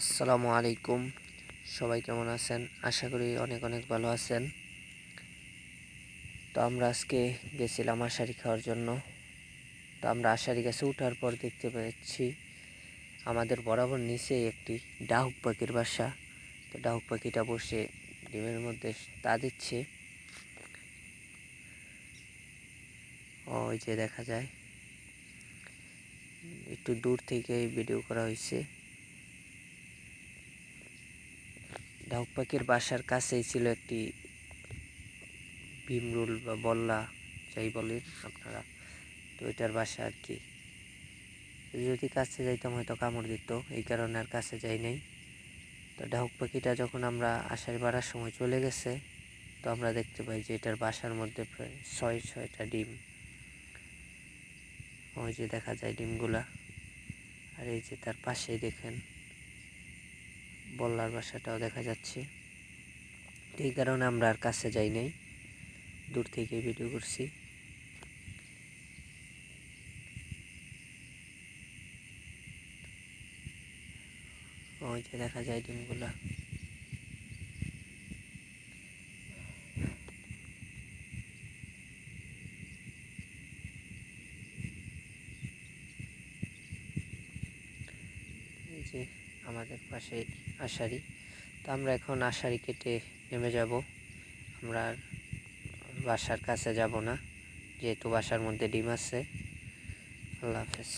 আসসালামু আলাইকুম। সবাই কেমন আছেন? আশা করি অনেক অনেক ভালো আছেন। তো আমরা আজকে গেছিলাম আষাঢ়ি খাওয়ার জন্য। তো আমরা আষাঢ়ি গাছে ওঠার পর দেখতে পাচ্ছি আমাদের বরাবর নিচে একটি ডাহুক পাখির বাসা। তো ডাহুক পাখিটা বসে ডিমের মধ্যে তা দিচ্ছে। ওই যে দেখা যায়, একটু দূর থেকে ভিডিও করা হয়েছে। ডাহুক পাখির বাসার কাছেই ছিল একটি ভীমরুল বা বল্লা, যাই বলেন আপনারা। তো এটার বাসা আর কি, যদি কাছে যাইতাম হয়তো কামড় দিত, এই কারণে আর কাছে যাই নাই। তো ডাহুক পাখিটা যখন আমরা আষাঢ় বাড়ার সময় চলে গেছে, তো আমরা দেখতে পাই যে এটার বাসার মধ্যে প্রায় 6টা ডিম। ওই যে দেখা যায় ডিমগুলা। আর এই যে তার পাশেই দেখেন বল্লার বাসাটাও দেখা যাচ্ছে। এই কারণে আমরা আর কাছে যাই নাই, দূর থেকে ভিডিও করছি। ওই যে দেখা যায় ডিমগুলা। এই যে আমাদের পাশে আষাঢ়ি। তো আমরা এখন আষাঢ়ি কেটে নেমে যাব। আমরা আর বাসার কাছে যাব না, যেহেতু বাসার মধ্যে ডিম আছে। আল্লাহ হাফেজ।